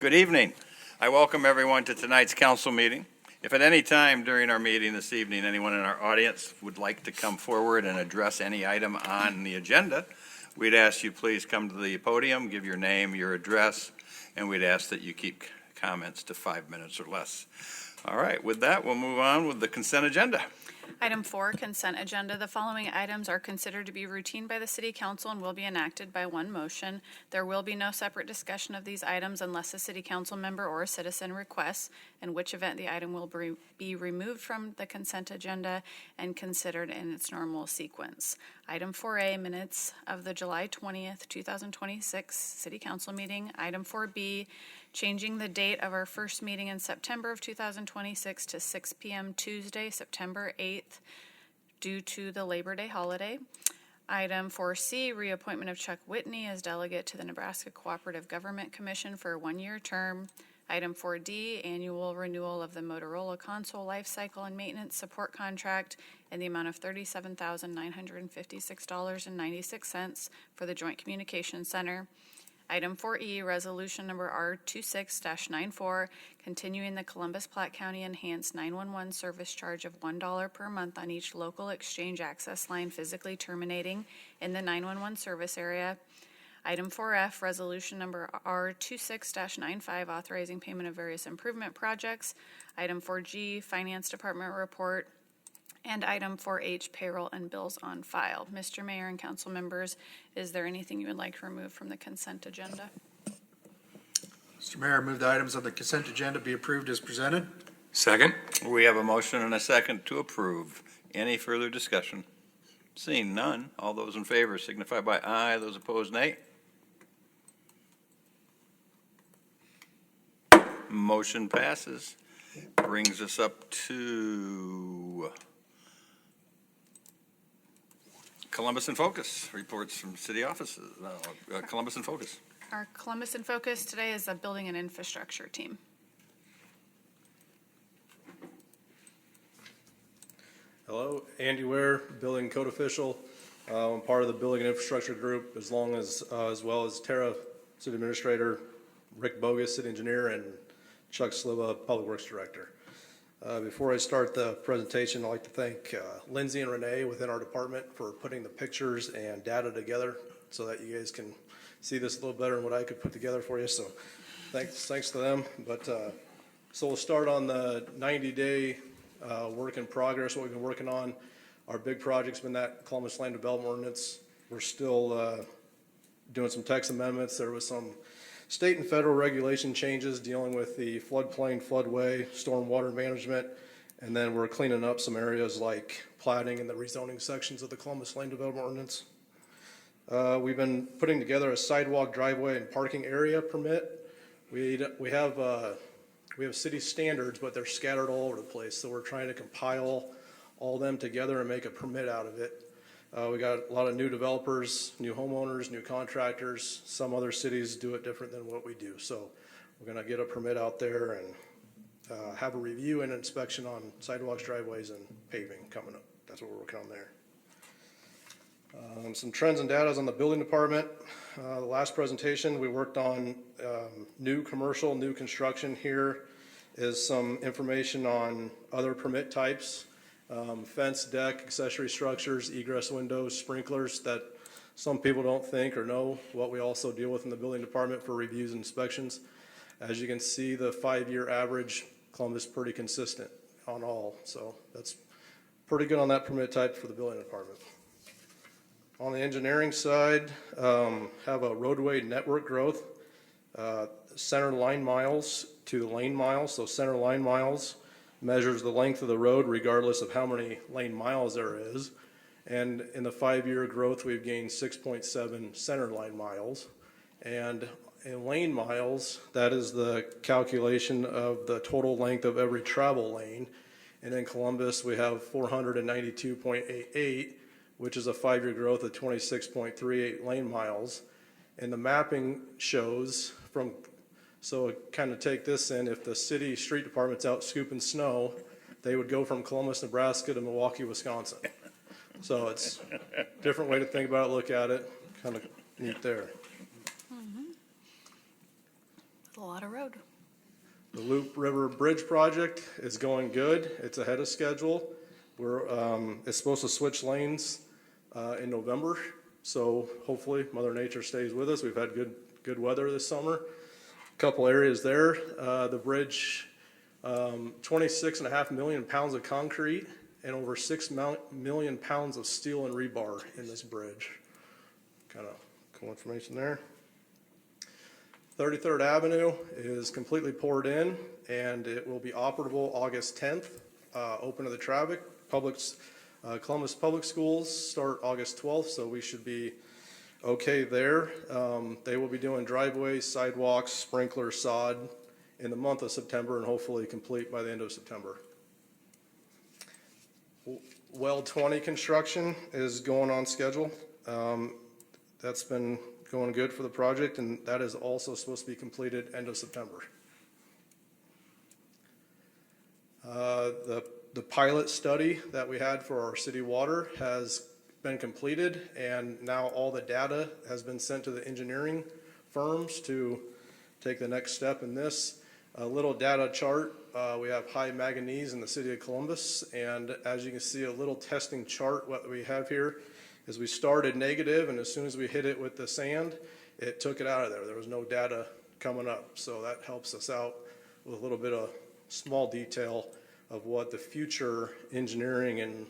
Good evening. I welcome everyone to tonight's council meeting. If at any time during our meeting this evening, anyone in our audience would like to come forward and address any item on the agenda, we'd ask you please come to the podium, give your name, your address, and we'd ask that you keep comments to 5 minutes or less. All right, with that, we'll move on with the consent agenda. Item 4, consent agenda. The following items are considered to be routine by the City Council and will be enacted by one motion. There will be no separate discussion of these items unless a City Council member or a citizen requests, in which event the item will be removed from the consent agenda and considered in its normal sequence. Item 4A, minutes of the July 20th, 2026 City Council meeting. Item 4B, changing the date of our first meeting in September of 2026 to 6 p.m. Tuesday, September 8th, due to the Labor Day holiday. Item 4C, reappointment of Chuck Whitney as delegate to the Nebraska Cooperative Government Commission for a one-year term. Item 4D, annual renewal of the Motorola console life cycle and maintenance support contract in the amount of $37,956.96 for the Joint Communications Center. Item 4E, resolution number R26-94, continuing the Columbus-Platte County Enhanced 911 service charge of $1 per month on each local exchange access line physically terminating in the 911 service area. Item 4F, resolution number R26-95, authorizing payment of various improvement projects. Item 4G, Finance Department report. And item 4H, payroll and bills on file. Mr. Mayor and council members, is there anything you would like to remove from the consent agenda? Mr. Mayor, I move the items on the consent agenda be approved as presented. Second. We have a motion and a second to approve. Any further discussion? Seeing none, all those in favor signify by aye, those opposed nay. Motion passes. Brings us up to Columbus in Focus, reports from city offices. Columbus in Focus. Our Columbus in Focus today is a building and infrastructure team. Hello, Andy Ware, building code official. I'm part of the building and infrastructure group, as well as Tara, city administrator, Rick Bogus, city engineer, and Chuck Sliva, public works director. Before I start the presentation, I'd like to thank Lindsay and Renee within our department for putting the pictures and data together so that you guys can see this a little better than what I could put together for you. So thanks to them. But so we'll start on the 90-day work in progress, what we've been working on. Our big project's been that Columbus Land Development Ordinance. We're still doing some text amendments. There was some state and federal regulation changes dealing with the floodplain, floodway, stormwater management, and then we're cleaning up some areas like platting and the rezoning sections of the Columbus Land Development Ordinance. We've been putting together a sidewalk, driveway, and parking area permit. We have city standards, but they're scattered all over the place, so we're trying to compile all them together and make a permit out of it. We got a lot of new developers, new homeowners, new contractors. Some other cities do it different than what we do. So we're going to get a permit out there and have a review and inspection on sidewalks, driveways, and paving coming up. That's what we're working on there. Some trends and data on the building department. The last presentation we worked on new commercial, new construction. Here is some information on other permit types. Fence, deck, accessory structures, egress windows, sprinklers that some people don't think or know what we also deal with in the building department for reviews and inspections. As you can see, the 5-year average, Columbus is pretty consistent on all. So that's pretty good on that permit type for the building department. On the engineering side, have a roadway network growth, center line miles to lane miles. So center line miles measures the length of the road regardless of how many lane miles there is. And in the 5-year growth, we've gained 6.7 center line miles. And in lane miles, that is the calculation of the total length of every travel lane. And in Columbus, we have 492.88, which is a 5-year growth of 26.38 lane miles. And the mapping shows from So kind of take this in, if the city street department's out scooping snow, they would go from Columbus, Nebraska to Milwaukee, Wisconsin. So it's a different way to think about it, look at it, kind of neat there. A lot lot of road. The Loop River Bridge project is going good. It's ahead of schedule. It's supposed to switch lanes in November, so hopefully Mother Nature stays with us. We've had good weather this summer. Couple areas there. The bridge, 26.5 million pounds of concrete and over 6 million pounds of steel and rebar in this bridge. Kind of cool information there. 33rd Avenue is completely poured in, and it will be operable August 10th, open to the traffic. Columbus Public Schools start August 12th, so we should be okay there. They will be doing driveways, sidewalks, sprinkler, sod in the month of September, and hopefully complete by the end of September. Well 20 construction is going on schedule. That's been going good for the project, and that is also supposed to be completed end of September. The pilot study that we had for our city water has been completed, and now all the data has been sent to the engineering firms to take the next step in this. A little data chart, we have high manganese in the city of Columbus, and as you can see, a little testing chart, what we have here is we started negative, and as soon as we hit it with the sand, it took it out of there. There was no data coming up, so that helps us out with a little bit of small detail of what the future engineering and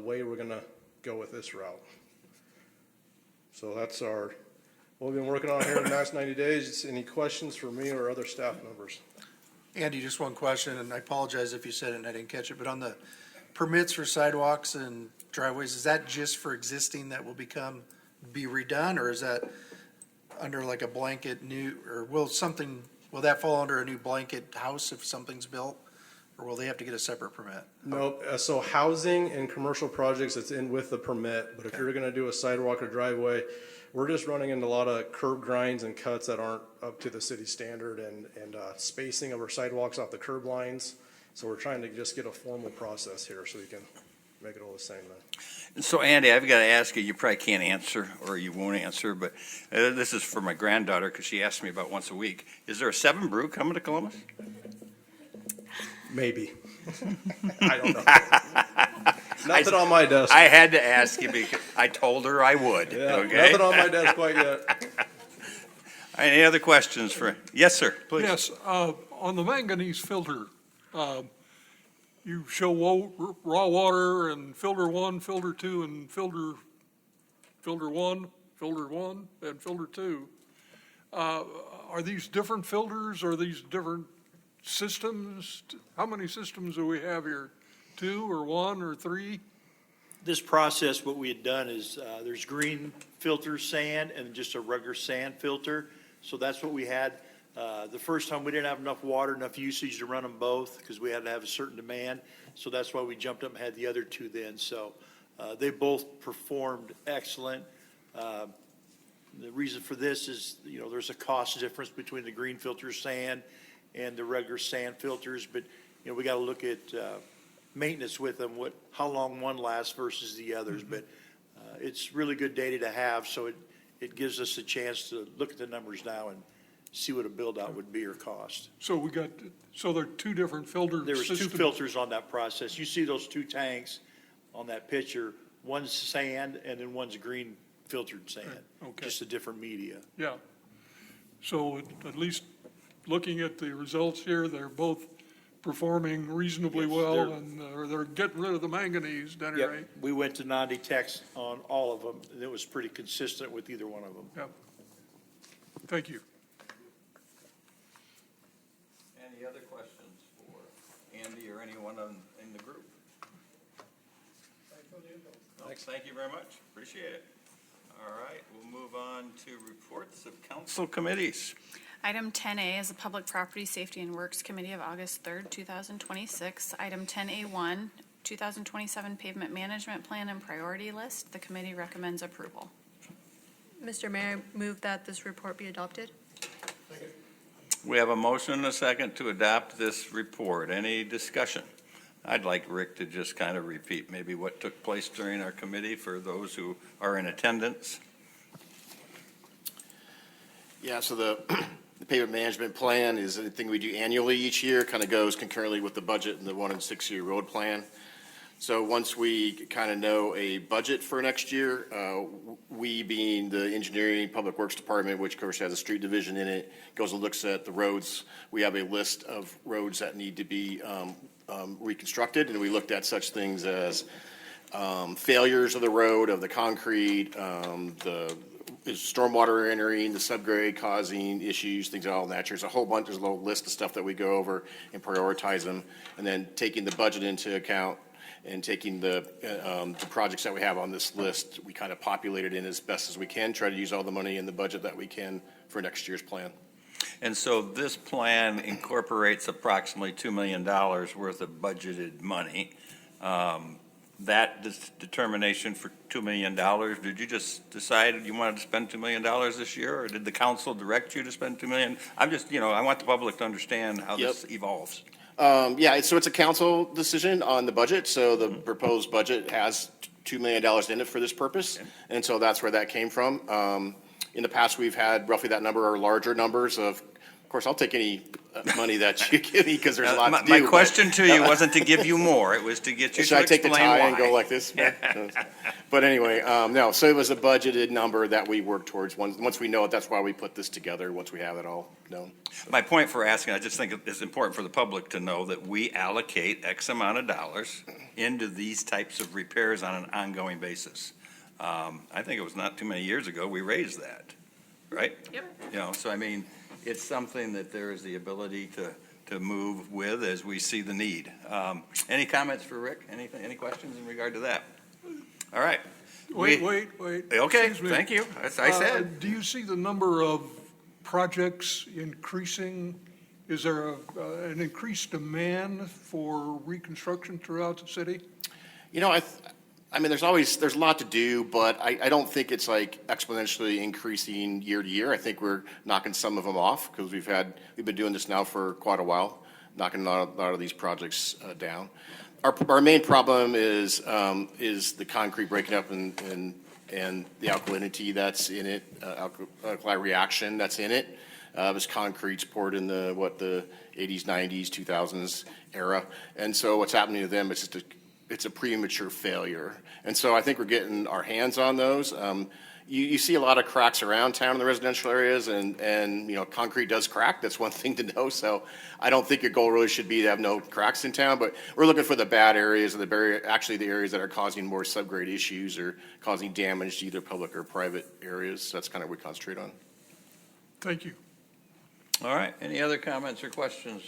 way we're gonna go with this route. So that's what we've been working on here in the last 90 days. Any questions for me or other staff members? Andy, just one question, and I apologize if you said it and I didn't catch it, but on the permits for sidewalks and driveways, is that just for existing that will be redone, or is that under like a blanket new, or will that fall under a new blanket house if something's built? Or will they have to get a separate permit? Nope. So housing and commercial projects, it's in with the permit, but if you're gonna do a sidewalk or driveway, we're just running into a lot of curb grinds and cuts that aren't up to the city standard and spacing of our sidewalks off the curb lines. So we're trying to just get a formal process here so we can make it all the same then. So Andy, I've got to ask you, you probably can't answer or you won't answer, but this is for my granddaughter because she asks me about once a week. Is there a 7 brew coming to Columbus? Maybe. I don't know. Nothing on my desk. I had to ask you because I told her I would, Yeah, okay? nothing on my desk quite yet. Any other questions for, yes, sir, please. Yes, on the manganese filter, you show raw water and filter 1, filter 2, and filter 1, and filter 2. Are these different filters? Are these different systems? How many systems do we have here? 2 or 1 or 3? This process, what we had done is, there's green filter sand and just a regular sand filter. So that's what we had. The first time we didn't have enough water, enough usage to run them both because we had to have a certain demand. So that's why we jumped up and had the other 2 then. So they both performed excellent. The reason for this is, there's a cost difference between the green filter sand and the regular sand filters. But, we got to look at maintenance with them, how long one lasts versus the others. Mm-hmm. But it's really good data to have, so it gives us a chance to look at the numbers now and see what a build-out would be or cost. So there are 2 different filter There was 2 systems. filters on that process. You see those 2 tanks on that picture. One's sand and then one's green filtered sand. Okay. Just a different media. Yeah. So at least looking at the results here, they're both performing reasonably Yes, well, and they're getting rid of the manganese, at any Yep. rate. We went to non-detects on all of them, and it was pretty consistent with either one of them. Yep. Thank you. Any other questions for Andy or anyone in the group? No, thank you very much. Appreciate it. All right, we'll move on to reports of council committees. Item 10A is the Public Property Safety and Works Committee of August 3rd, 2026. Item 10A1, 2027 Pavement Management Plan and Priority List. The committee recommends approval. Mr. Mayor, I move that this report be adopted. We have a motion and a second to adopt this report. Any discussion? I'd like Rick to just kind of repeat maybe what took place during our committee for those who are in attendance. Yeah, so the The pavement management plan is a thing we do annually each year, kind of goes concurrently with the budget and the 1 and 6 year road plan. So once we kind of know a budget for next year, we being the engineering public works department, which of course has a street division in it, goes and looks at the roads. We have a list of roads that need to be reconstructed, and we looked at such things as failures of the road, of the concrete, is stormwater entering, the subgrade causing issues, things of all that nature. There's a whole bunch, there's a little list of stuff that we go over and prioritize them, and then taking the budget into account and taking the projects that we have on this list, we kind of populate it in as best as we can, try to use all the money in the budget that we can for next year's plan. And so this plan incorporates approximately $2 million worth of budgeted money. That determination for $2 million, did you just decide you wanted to spend $2 million this year, or did the council direct you to spend $2 million? I'm just, I want the public to understand how this evolves. Yeah, so it's a council decision on the budget, so the proposed budget has $2 million in it for this purpose, and so that's where that came from. In the past, we've had roughly that number or larger numbers of course, I'll take any money that you give me, because there's a lot to do. My question to you wasn't to give you more, it was to get you to Should I take the explain tie why. and go like this? But anyway, no, so it was a budgeted number that we work towards. Once we know it, that's why we put this together, once we have it all known. My point for asking, I just think it's important for the public to know that we allocate X amount of dollars into these types of repairs on an ongoing basis. I think it was not too many years ago, we raised that, right? Yep. So I mean, it's something that there is the ability to move with as we see the need. Any comments for Rick? Any questions in regard to that? All right. Wait. Okay, Excuse me. thank you. As I said. Do you see the number of projects increasing? Is there an increased demand for reconstruction throughout the city? I mean, there's a lot to do, but I don't think it's like exponentially increasing year to year. I think we're knocking some of them off, because we've been doing this now for quite a while, knocking a lot of these projects down. Our main problem is the concrete breaking up and the alkalinity that's in it, alkali reaction that's in it. This concrete's poured in the 80s, 90s, 2000s era, and so what's happening to them is it's a premature failure. And so I think we're getting our hands on those. You see a lot of cracks around town in the residential areas, and concrete does crack. That's one thing to know. So I don't think your goal really should be to have no cracks in town, but we're looking for the bad areas, and actually the areas that are causing more subgrade issues or causing damage to either public or private areas. So that's kind of what we concentrate on. Thank you. All right, any other comments or questions?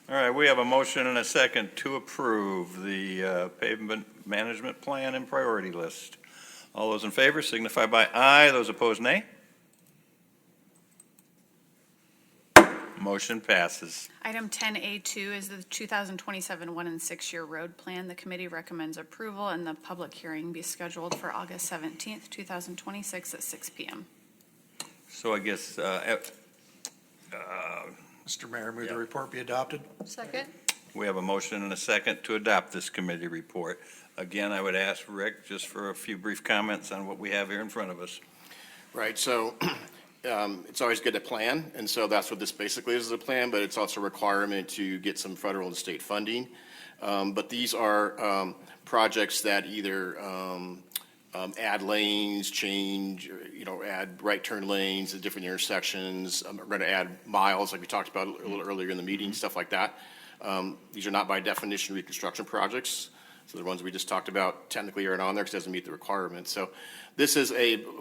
All right, we have a motion and a second to approve the pavement management plan and priority list. All those in favor signify by aye. Those opposed, nay. Motion passes. Item 10A2 is the 2027 1 and 6 year road plan. The committee recommends approval, and the public hearing be scheduled for August 17th, 2026 at 6 p.m. So I guess, Mr. Mayor, move the report be adopted. Second? we have a motion and a second to adopt this committee report. Again, I would ask Rick just for a few brief comments on what we have here in front of us. Right, so it's always good to plan, and so that's what this basically is, a plan, but it's also a requirement to get some federal and state funding. But these are projects that either add lanes, change, add right turn lanes at different intersections. We're going to add miles, like we talked about a little earlier in the meeting, stuff like that. These are not by definition reconstruction projects. So the ones we just talked about technically aren't on there because it doesn't meet the requirements. So this is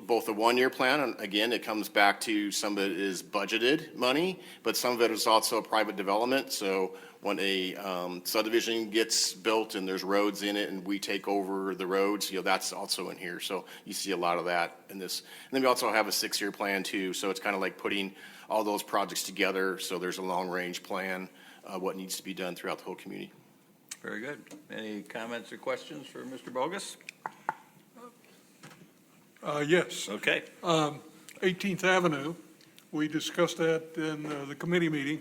both a one-year plan, and again, it comes back to some of it is budgeted money, but some of it is also a private development. So when a subdivision gets built and there's roads in it and we take over the roads, that's also in here. So you see a lot of that in this. And then we also have a 6-year plan too. So it's kind of like putting all those projects together. So there's a long-range plan, what needs to be done throughout the whole community. Very good. Any comments or questions for Mr. Bogus? Yes. Okay. 18th Avenue, we discussed that in the committee meeting.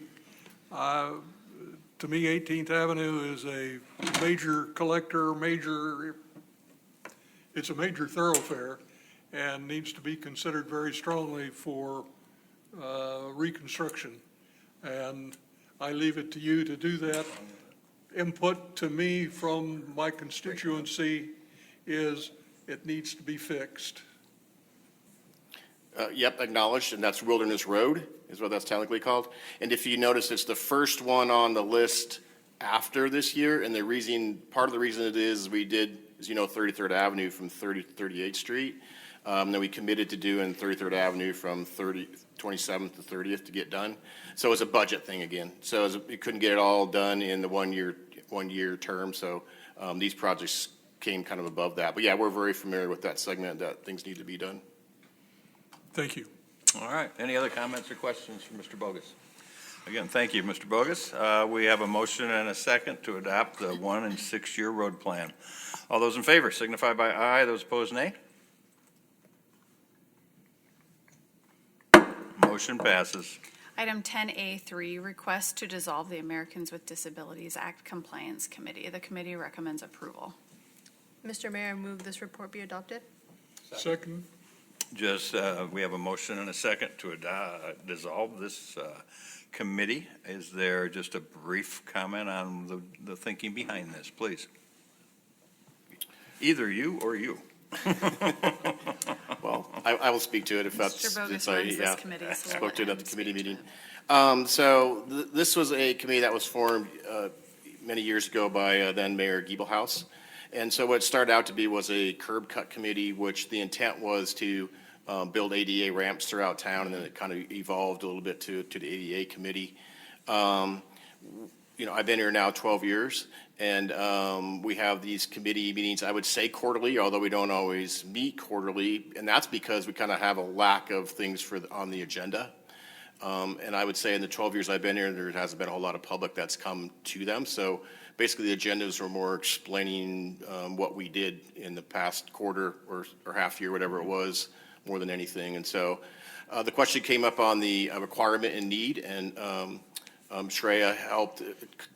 To me, 18th Avenue is a major collector, it's a major thoroughfare and needs to be considered very strongly for reconstruction. And I leave it to you to do that. Input to me from my constituency is it needs to be fixed. Yep, acknowledged, and that's Wilderness Road is what that's technically called. And if you notice, it's the first one on the list after this year, and part of the reason it is we did, as you know, 33rd Avenue from 38th Street. Then we committed to doing 33rd Avenue from 27th to 30th to get done. So it's a budget thing again. So we couldn't get it all done in the one year term, so these projects came kind of above that. But yeah, we're very familiar with that segment, that things need to be done. Thank you. All right. Any other comments or questions for Mr. Bogus? Again, thank you, Mr. Bogus. We have a motion and a second to adopt the 1 and 6 year road plan. All those in favor signify by aye. Those opposed, nay. Motion passes. Item 10A3, request to dissolve the Americans with Disabilities Act Compliance Committee. The committee recommends approval. Mr. Mayor, I move this report be adopted. Second, We have a motion and a second to dissolve this committee. Is there just a brief comment on the thinking behind this, please? Either you or you. Well, I will speak to it if that's. Mr. Bogus it's runs this yeah. committee, so we'll Spoke let to it him at the committee speak to meeting. This was a committee that was formed many years ago by then Mayor Giebelhaus. And so what it started out to be was a curb cut committee, which the intent was to build ADA ramps throughout town, and then it kind of evolved a little bit to the ADA committee. I've been here now 12 years, and we have these committee meetings, I would say quarterly, although we don't always meet quarterly, and that's because we kind of have a lack of things on the agenda. And I would say in the 12 years I've been here, there hasn't been a whole lot of public that's come to them. So basically the agendas were more explaining what we did in the past quarter or half year, whatever it was, more than anything. And so the question came up on the requirement and need, and Shreya helped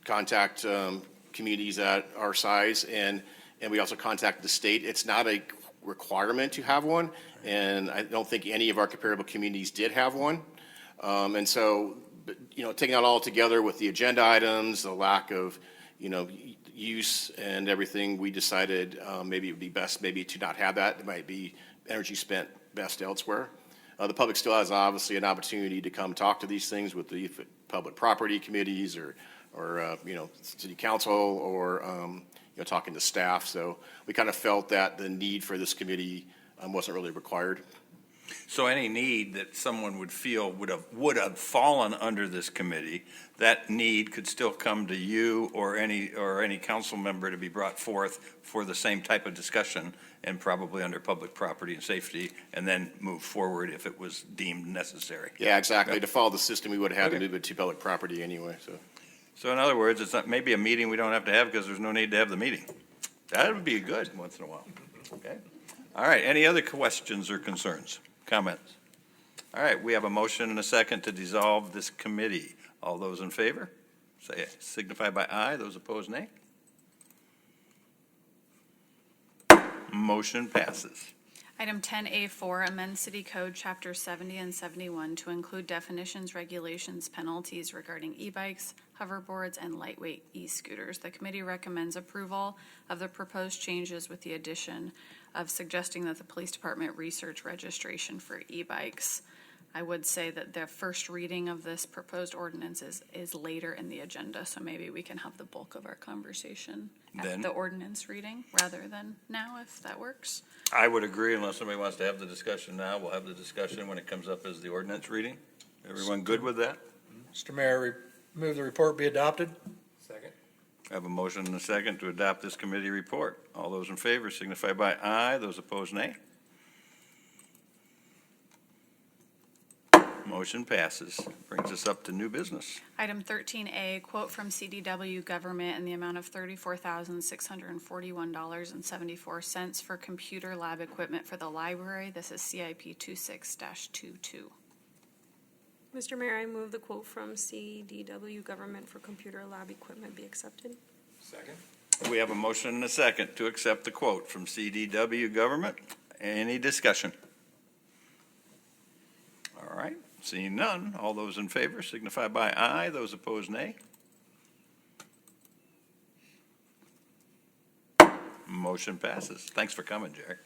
contact communities at our size, and we also contacted the state. It's not a requirement to have one, and I don't think any of our comparable communities did have one. And so, taking that all together with the agenda items, the lack of, use and everything, we decided maybe it would be best maybe to not have that. It might be energy spent best elsewhere. The public still has obviously an opportunity to come talk to these things with the public property committees or city council or, talking to staff. So we kind of felt that the need for this committee wasn't really required. So any need that someone would feel would have fallen under this committee, that need could still come to you or any council member to be brought forth for the same type of discussion, and probably under public property and safety, and then move forward if it was deemed necessary. Yeah, exactly. To follow the system, we would have had to Okay. move it to public property anyway. So in other words, it's not maybe a meeting we don't have to have because there's no need to have the meeting. That would be good once in a while. Okay. All right. Any other questions or concerns? Comments? All right, we have a motion and a second to dissolve this committee. All those in favor, signify by aye. Those opposed, nay. Motion passes. Item 10A4, amend City Code Chapter 70 and 71 to include definitions, regulations, penalties regarding e-bikes, hoverboards, and lightweight e-scooters. The committee recommends approval of the proposed changes with the addition of suggesting that the police department research registration for e-bikes. I would say that the first reading of this proposed ordinance is later in the agenda, so maybe we can have the bulk of our conversation Then? at the ordinance reading rather than now, if that works. I would agree unless somebody wants to have the discussion now. We'll have the discussion when it comes up as the ordinance reading. Everyone good with that? Mr. Mayor, move the report be adopted. I have a motion and a second to adopt this committee report. All those in favor signify by aye. Those opposed, nay. Motion passes. Brings us up to new business. Item 13A, quote from CDW Government in the amount of $34,641.74 for computer lab equipment for the library. This is CIP 26-22. Mr. Mayor, I move the quote from CDW Government for computer lab equipment be accepted. We have a motion and a second to accept the quote from CDW Government. Any discussion? All right. Seeing none, all those in favor signify by aye. Those opposed, nay. Motion passes. Thanks for coming, Jack.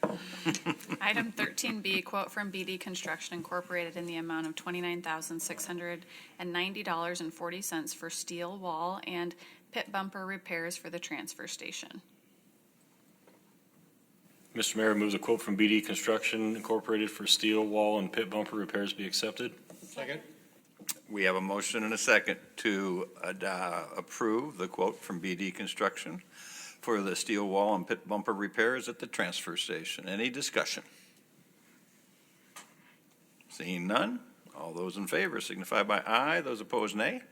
Item 13B, quote from BD Construction Incorporated in the amount of $29,690.40 for steel wall and pit bumper repairs for the transfer station. Mr. Mayor, move the quote from BD Construction Incorporated for steel wall and pit bumper repairs be accepted. Second. We have a motion and a second to approve the quote from BD Construction for the steel wall and pit bumper repairs at the transfer station. Any discussion? Seeing none, all those in favor signify by aye. Those opposed, nay.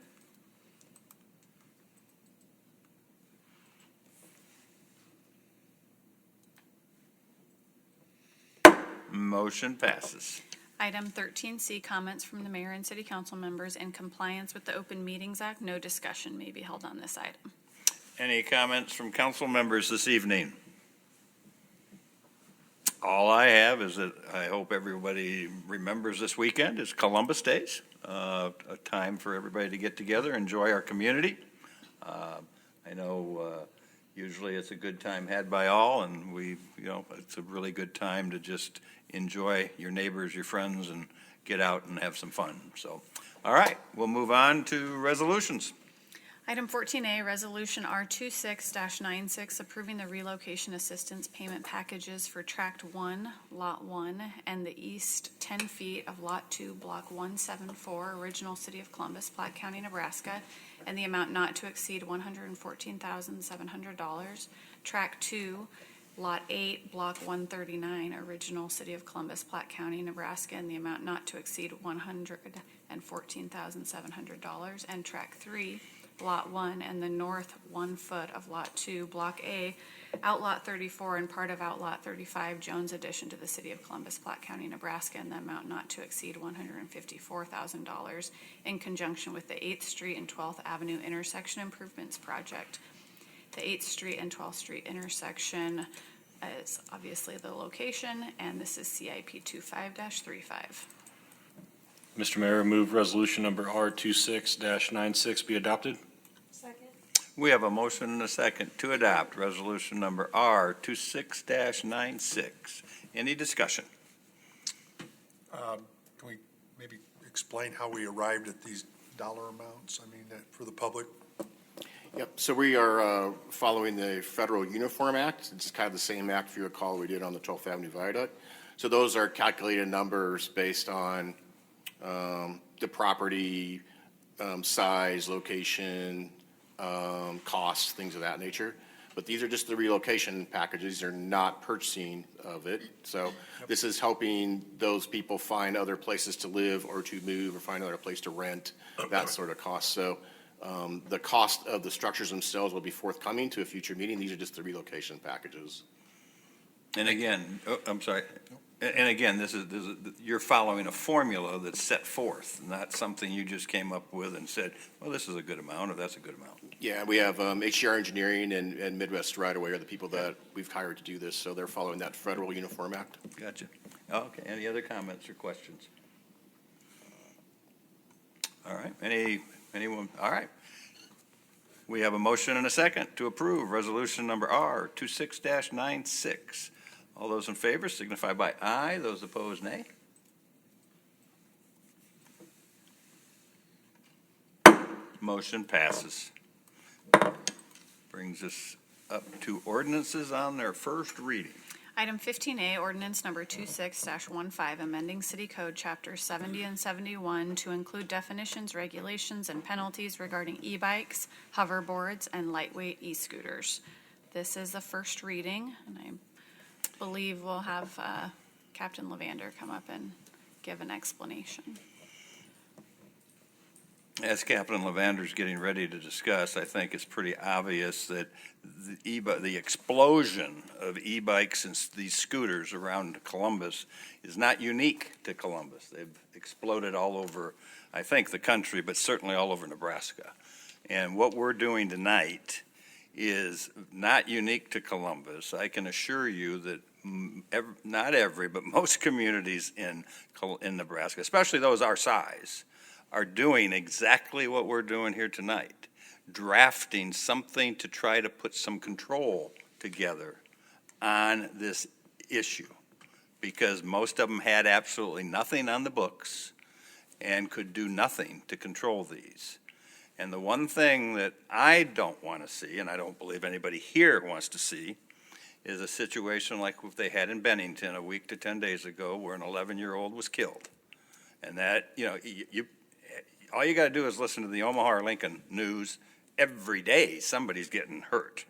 Motion passes. Item 13C, comments from the mayor and city council members in compliance with the Open Meetings Act. No discussion may be held on this item. Any comments from council members this evening? All I have is that I hope everybody remembers this weekend is Columbus Days, a time for everybody to get together, enjoy our community. I know usually it's a good time had by all, and it's a really good time to just enjoy your neighbors, your friends, and get out and have some fun. So, all right, we'll move on to resolutions. Item 14A, Resolution R26-96, approving the relocation assistance payment packages for Tract 1, Lot 1, and the east 10 feet of Lot 2, Block 174, Original City of Columbus, Platte County, Nebraska, and the amount not to exceed $114,700. Tract 2, Lot 8, Block 139, Original City of Columbus, Platte County, Nebraska, and the amount not to exceed $114,700. And Tract 3, Lot 1 and the north 1 foot of Lot 2, Block A, Outlot 34 and part of Outlot 35, Jones addition to the City of Columbus, Platte County, Nebraska, and the amount not to exceed $154,000 in conjunction with the 8th Street and 12th Avenue intersection improvements project. The 8th Street and 12th Street intersection is obviously the location, and this is CIP 25-35. Mr. Mayor, move resolution number R26-96 be adopted. Second. We have a motion and a second to adopt resolution number R26-96. Any discussion? Can we maybe explain how we arrived at these dollar amounts? I mean, for the public? Yep, so we are following the Federal Uniform Act. It's kind of the same act, if you recall, we did on the 12th Avenue Viaduct. So those are calculated numbers based on the property, size, location, costs, things of that nature. But these are just the relocation packages. They're not purchasing of it. So this is helping those people find other places to live or to move or find another place to rent, that sort of cost. So the cost of the structures themselves will be forthcoming to a future meeting. These are just the relocation packages. And again, I'm sorry. And again, you're following a formula that's set forth, not something you just came up with and said, well, this is a good amount or that's a good amount. Yeah, we have HDR Engineering and Midwest Right Away are the people that we've hired to do this, so they're following that Federal Uniform Act. Gotcha. Okay, any other comments or questions? All right, anyone? All right. We have a motion and a second to approve resolution number R26-96. All those in favor signify by aye. Those opposed, nay. Motion passes. Brings us up to ordinances on their first reading. Item 15A, ordinance number 26-15, amending City Code Chapters 70 and 71 to include definitions, regulations, and penalties regarding e-bikes, hoverboards, and lightweight e-scooters. This is the first reading, and I believe we'll have Captain Levander come up and give an explanation. As Captain Levander's getting ready to discuss, I think it's pretty obvious that the explosion of e-bikes and these scooters around Columbus is not unique to Columbus. They've exploded all over, I think, the country, but certainly all over Nebraska. And what we're doing tonight is not unique to Columbus. I can assure you that not every, but most communities in Nebraska, especially those our size, are doing exactly what we're doing here tonight, drafting something to try to put some control together on this issue, because most of them had absolutely nothing on the books and could do nothing to control these. And the one thing that I don't want to see, and I don't believe anybody here wants to see, is a situation like what they had in Bennington a week to 10 days ago where an 11-year-old was killed. And that, all you got to do is listen to the Omaha or Lincoln news. Every day somebody's getting hurt.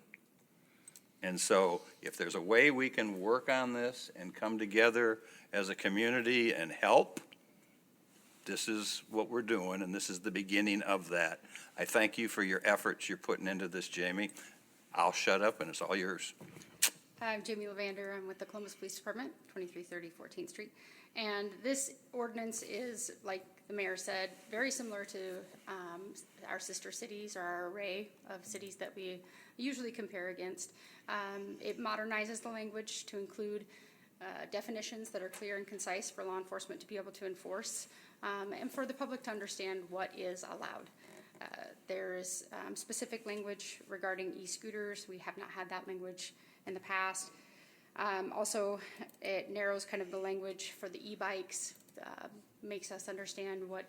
And so if there's a way we can work on this and come together as a community and help, this is what we're doing, and this is the beginning of that. I thank you for your efforts you're putting into this, Jamie. I'll shut up, and it's all yours. I'm Jamie Lavander. I'm with the Columbus Police Department, 2330 14th Street. And this ordinance is, like the mayor said, very similar to our sister cities or our array of cities that we usually compare against. It modernizes the language to include definitions that are clear and concise for law enforcement to be able to enforce, and for the public to understand what is allowed. There is specific language regarding e-scooters. We have not had that language in the past. Also, it narrows kind of the language for the e-bikes, makes us understand what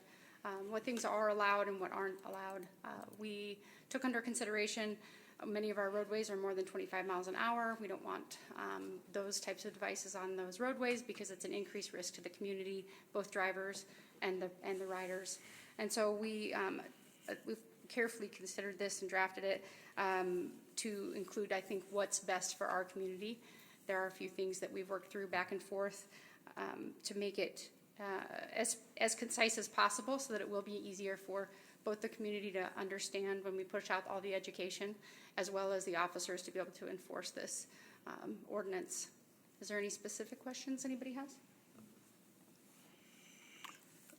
things are allowed and what aren't allowed. We took under consideration many of our roadways are more than 25 miles an hour. We don't want those types of devices on those roadways because it's an increased risk to the community, both drivers and the riders. And so we've carefully considered this and drafted it to include, I think, what's best for our community. There are a few things that we've worked through back and forth to make it as concise as possible so that it will be easier for both the community to understand when we push out all the education, as well as the officers to be able to enforce this ordinance. Is there any specific questions anybody has?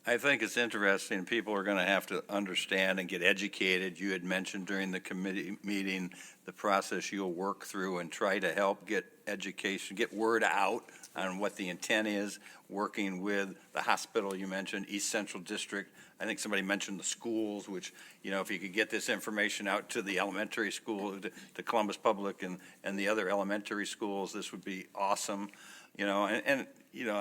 I think it's interesting. People are going to have to understand and get educated. You had mentioned during the committee meeting the process you'll work through and try to help get education, get word out on what the intent is, working with the hospital you mentioned, East Central District. I think somebody mentioned the schools, which, if you could get this information out to the elementary school, to Columbus Public and the other elementary schools, this would be awesome. I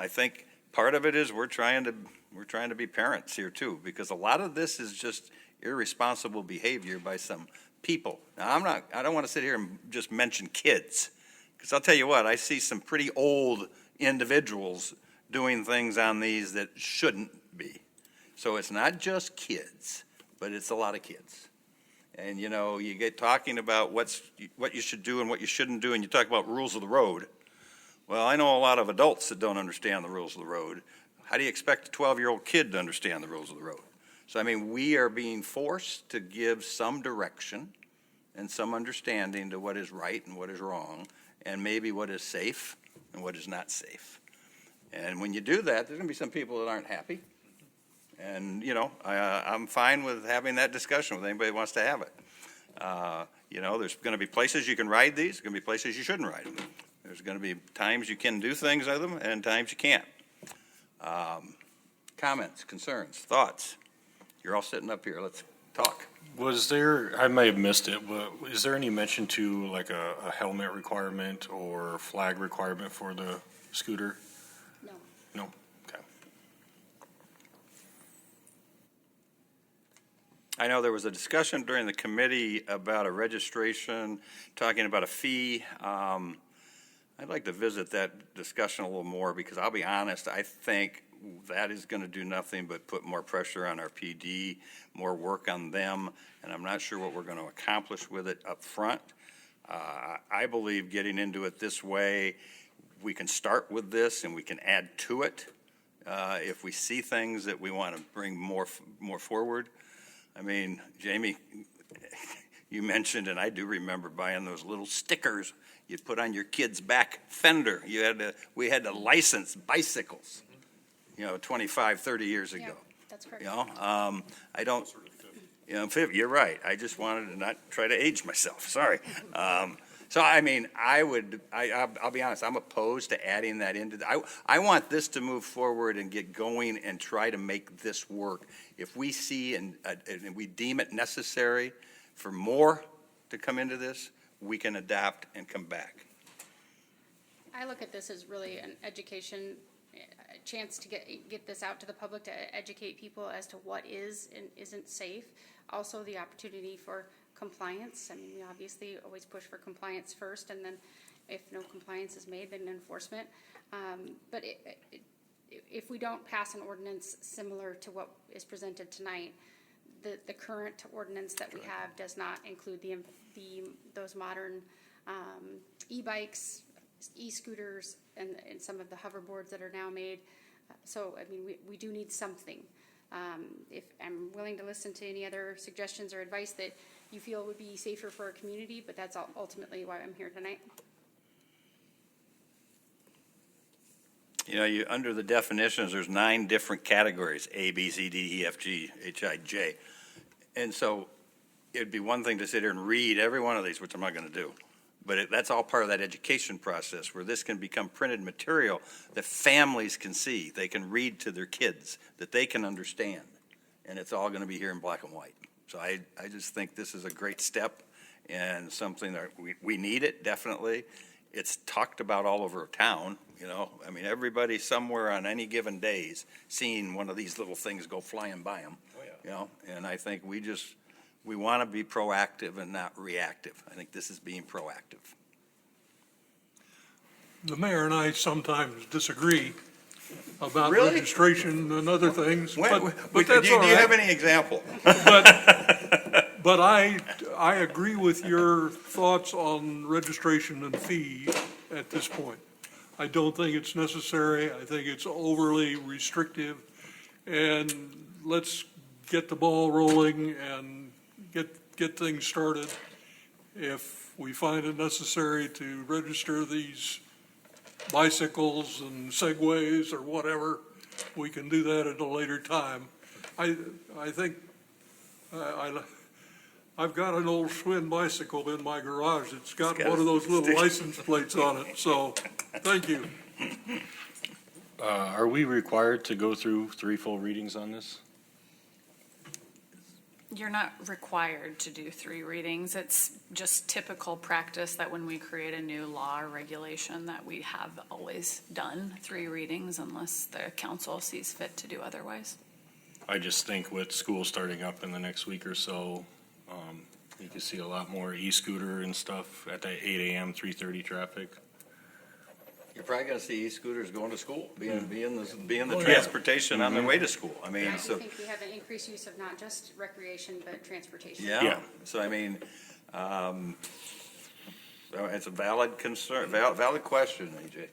think part of it is we're trying to be parents here too, because a lot of this is just irresponsible behavior by some people. Now, I don't want to sit here and just mention kids, because I'll tell you what, I see some pretty old individuals doing things on these that shouldn't be. So it's not just kids, but it's a lot of kids. And, you get talking about what you should do and what you shouldn't do, and you talk about rules of the road. Well, I know a lot of adults that don't understand the rules of the road. How do you expect a 12-year-old kid to understand the rules of the road? So, we are being forced to give some direction and some understanding to what is right and what is wrong, and maybe what is safe and what is not safe. And when you do that, there's going to be some people that aren't happy. And, I'm fine with having that discussion with anybody who wants to have it. There's going to be places you can ride these. There's going to be places you shouldn't ride them. There's going to be times you can do things with them and times you can't. Comments, concerns, thoughts? You're all sitting up here. Let's talk. Was there, I may have missed it, but is there any mention to like a helmet requirement or flag requirement for the scooter? No. No? Okay. I know there was a discussion during the committee about a registration, talking about a fee. I'd like to visit that discussion a little more, because I'll be honest, I think that is going to do nothing but put more pressure on our PD, more work on them, and I'm not sure what we're going to accomplish with it up front. I believe getting into it this way, we can start with this and we can add to it if we see things that we want to bring more forward. Jamie, you mentioned, and I do remember buying those little stickers you'd put on your kid's back fender. We had to license bicycles, 25, 30 years ago. Yeah, that's correct. I don't, you're right. I just wanted to not try to age myself. Sorry. So, I mean, I'll be honest, I'm opposed to adding that into, I want this to move forward and get going and try to make this work. If we see and we deem it necessary for more to come into this, we can adapt and come back. I look at this as really an education, a chance to get this out to the public, to educate people as to what is and isn't safe. Also, the opportunity for compliance. I mean, we obviously always push for compliance first, and then if no compliance is made, then enforcement. But if we don't pass an ordinance similar to what is presented tonight, the current ordinance that we have does not include those modern e-bikes, e-scooters, and some of the hoverboards that are now made. So, I mean, we do need something. If I'm willing to listen to any other suggestions or advice that you feel would be safer for our community, but that's ultimately why I'm here tonight. You know, under the definitions, there's 9 different categories: A, B, C, D, E, F, G, H, I, J. And so it'd be one thing to sit here and read every one of these, which I'm not going to do. But that's all part of that education process where this can become printed material that families can see, they can read to their kids, that they can understand. And it's all going to be here in black and white. So I just think this is a great step and something that we need it, definitely. It's talked about all over town, you know. I mean, everybody somewhere on any given days seeing one of these little things go flying by them, you know. And I think we want to be proactive and not reactive. I think this is being proactive. The mayor and I sometimes disagree about Really? registration and other things, but Do that's all you have right. any example? But I agree with your thoughts on registration and fee at this point. I don't think it's necessary. I think it's overly restrictive. And let's get the ball rolling and get things started. If we find it necessary to register these bicycles and segways or whatever, we can do that at a later time. I think I've got an old Schwinn bicycle in my garage. It's got one of those little license plates on it, so thank you. Are we required to go through 3 full readings on this? You're not required to do 3 readings. It's just typical practice that when we create a new law or regulation that we have always done 3 readings unless the council sees fit to do otherwise. I just think with school starting up in the next week or so, you can see a lot more e-scooter and stuff at that 8 a.m., 3:30 traffic. You're probably going to see e-scooters going to school, being the Oh, yeah. transportation on their way to school. I mean, I so, think we have an increased use of not just recreation, but transportation. yeah. So, I mean, so it's a valid concern, valid question, AJ.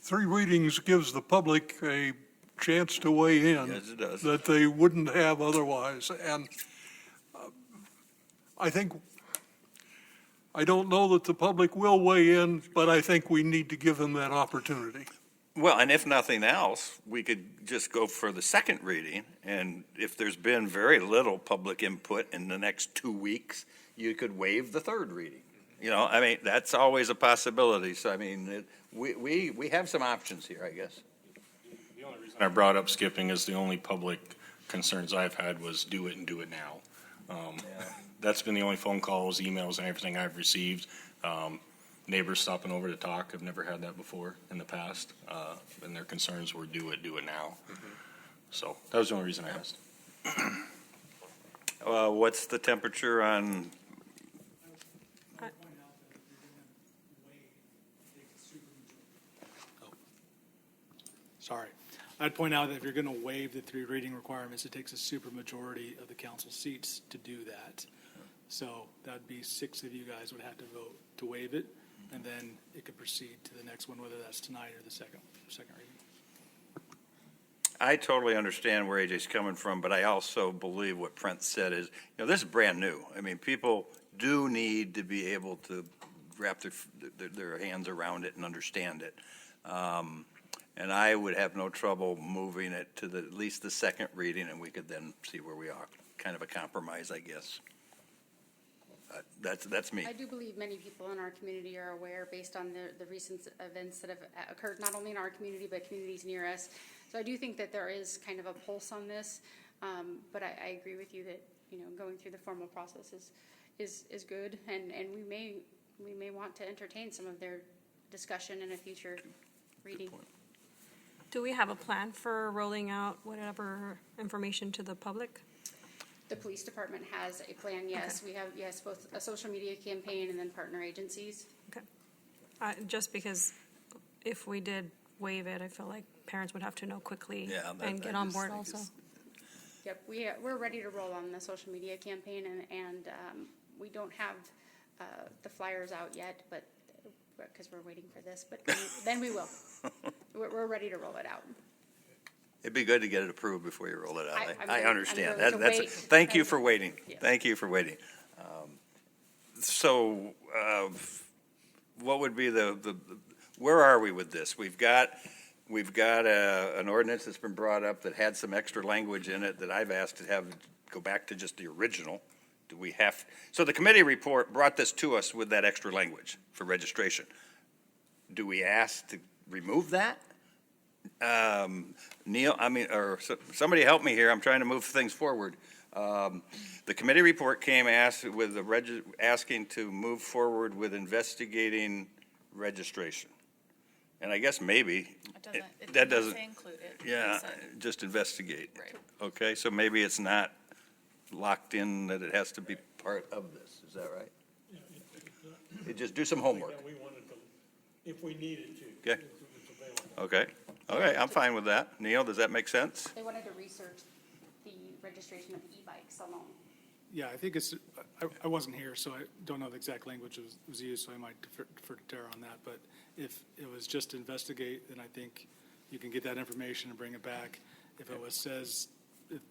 3 readings gives the public a chance to weigh in. Yes, it does. That they wouldn't have otherwise. And I don't know that the public will weigh in, but I think we need to give them that opportunity. Well, and if nothing else, we could just go for the second reading, and if there's been very little public input in the next 2 weeks, you could waive the third reading. You know, I mean, that's always a possibility. So, I mean, we have some options here, I guess. The only reason I brought up skipping is the only public concerns I've had was do it and do it now. That's been the only phone calls, emails, and everything I've received. Neighbors stopping over to talk. I've never had that before in the past. And their concerns were do it now. So that was the only reason I asked. What's the temperature on, Sorry. I'd point out that if you're going to waive the 3 reading requirements, it takes a supermajority of the council seats to do that. So that'd be 6 of you guys would have to vote to waive it, and then it could proceed to the next one, whether that's tonight or the second reading. I totally understand where AJ's coming from, but I also believe what Brent said is, you know, this is brand new. I mean, people do need to be able to wrap their hands around it and understand it. And I would have no trouble moving it to at least the second reading, and we could then see where we are. Kind of a compromise, I guess. That's me. I do believe many people in our community are aware, based on the recent events that have occurred, not only in our community, but communities near us. So I do think that there is kind of a pulse on this, but I agree with you that, going through the formal process is good, and we may want to entertain some of their discussion in a future reading. Do we have a plan for rolling out whatever information to the public? The police department has a plan, yes. We have, both a social media campaign and then partner agencies. Okay. Just because if we did waive it, I feel like parents would have to know quickly Yeah, and get on board also. Yep, we're ready to roll on the social media campaign, and we don't have the flyers out yet, but, because we're waiting for this, but then we will. We're ready to roll it out. It'd be good to get it approved before you roll it out. I'm I willing- understand. I'm willing to wait. Thank you for waiting. Yeah. Thank you for waiting. So, what would be where are we with this? We've got an ordinance that's been brought up that had some extra language in it that I've asked to have go back to just the original. Do we have, so the committee report brought this to us with that extra language for registration. Do we ask to remove that? Neil, somebody help me here, I'm trying to move things forward. The committee report came asking to move forward with investigating registration. And I guess maybe. It doesn't say include it. Yeah, It said- just investigate. Right. Okay, so maybe it's not locked in that it has to be part of this, is that right? Just do some homework. We wanted to, if we needed to. Okay. Okay, I'm fine with that. Neil, does that make sense? They wanted to research the registration of e-bikes alone. Yeah, I think I wasn't here, so I don't know the exact language was used, so I might defer to Tara on that. But if it was just to investigate, then I think you can get that information and bring it back. If it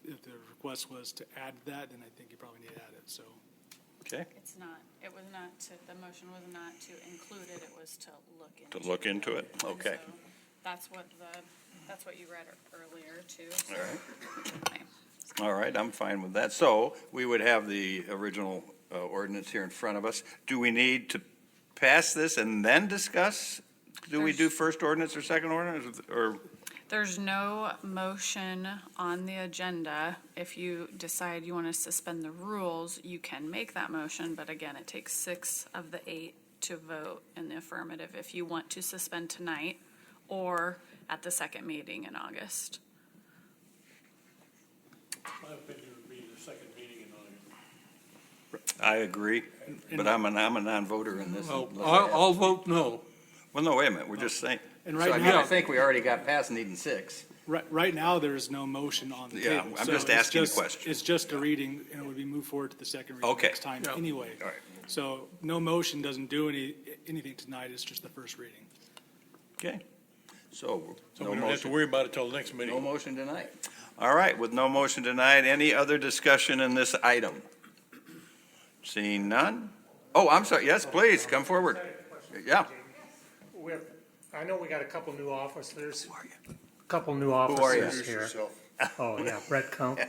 if the request was to add that, then I think you probably need to add it, so. Okay, The motion was not to include it, it was to look into it. to look into it, And okay. so that's what you read earlier too. So- All right. Okay. All right, I'm fine with that. So we would have the original ordinance here in front of us. Do we need to pass this and then discuss? Do we do first ordinance or second ordinance, or? There's no motion on the agenda. If you decide you want to suspend the rules, you can make that motion, but again, it takes 6 of the 8 to vote in the affirmative if you want to suspend tonight or at the second meeting in August. My opinion would be the second meeting in August. I agree, but I'm a non-voter in this. Well, I'll vote no. Well, no, wait a minute, we're just saying. And So, right I mean, now- I think we already got past needing 6. Right now, there is no motion on the Yeah, table. I'm so just it's asking a question. It's just a reading, and it would be moved forward to the second reading Okay. next time anyway. All right. So no motion doesn't do anything tonight, it's just the first reading. Okay, so So no we don't have to motion, worry about it till the next meeting. no motion tonight. All right, with no motion tonight, any other discussion in this item? Seeing none? Oh, I'm sorry, yes, please, come forward. Yeah. I know we got a couple new officers, Who are you? couple new are you? officers here. Oh, yeah, Brett Kump.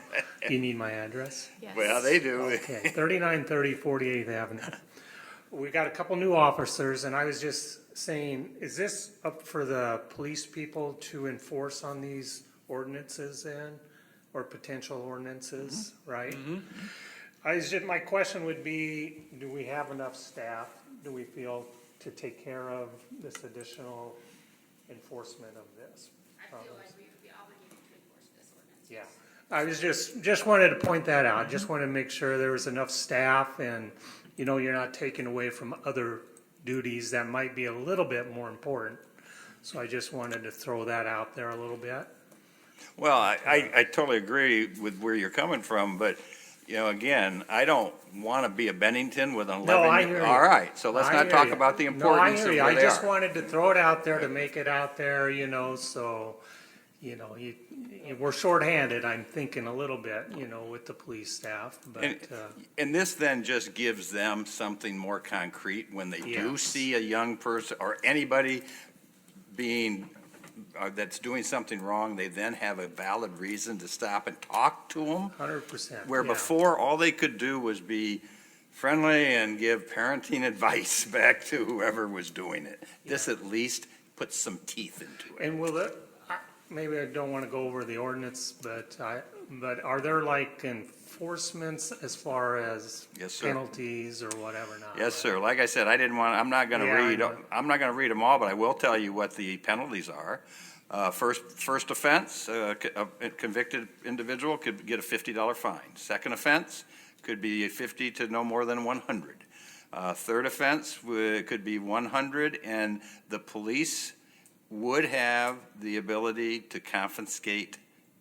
Do you need my address? Yes. Well, they do. Okay, 3930 48th Avenue. We got a couple new officers, and I was just saying, is this up for the police people to enforce on these ordinances then? Or potential ordinances, right? My question would be, do we have enough staff, do we feel, to take care of this additional enforcement of this? I feel like we would be obligated to enforce this ordinance. Yeah, I was just wanted to point that out, just wanted to make sure there was enough staff and, you're not taking away from other duties that might be a little bit more important. So I just wanted to throw that out there a little bit. Well, I totally agree with where you're coming from, but, again, I don't want to be a Bennington with an 11. No, I hear you. All right, so let's I not hear talk you. about the No, I importance of hear you. where I they just are. wanted to throw it out there to make it out there, so, we're shorthanded, I'm thinking a little bit, with the police staff, but, And this then just gives them something more concrete when they do Yes. see a young person or anybody that's doing something wrong, they then have a valid reason to stop and talk to them. 100%. Where yeah. before, all they could do was be friendly and give parenting advice back to whoever was doing it. This at least puts some teeth into it. And will it, maybe I don't want to go over the ordinance, but are there like enforcements as far as Yes, sir. penalties or whatever now? Yes, sir. Like I said, I'm not gonna Yeah, I read, know. I'm not gonna read them all, but I will tell you what the penalties are. First offense, a convicted individual could get a $50 fine. Second offense could be 50 to no more than 100. Third offense could be 100, and the police would have the ability to confiscate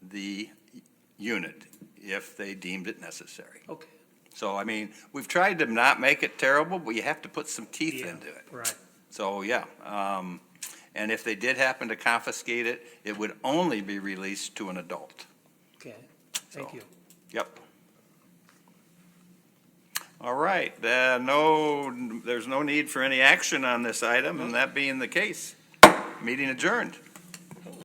the unit if they deemed it necessary. Okay, So, I mean, we've tried to not make it terrible, but you have to put some teeth yeah, into it. right. So, yeah, and if they did happen to confiscate it, it would only be released to an adult. Okay, thank So- you. Yep. All right, there's no need for any action on this item, and that being the case, meeting adjourned.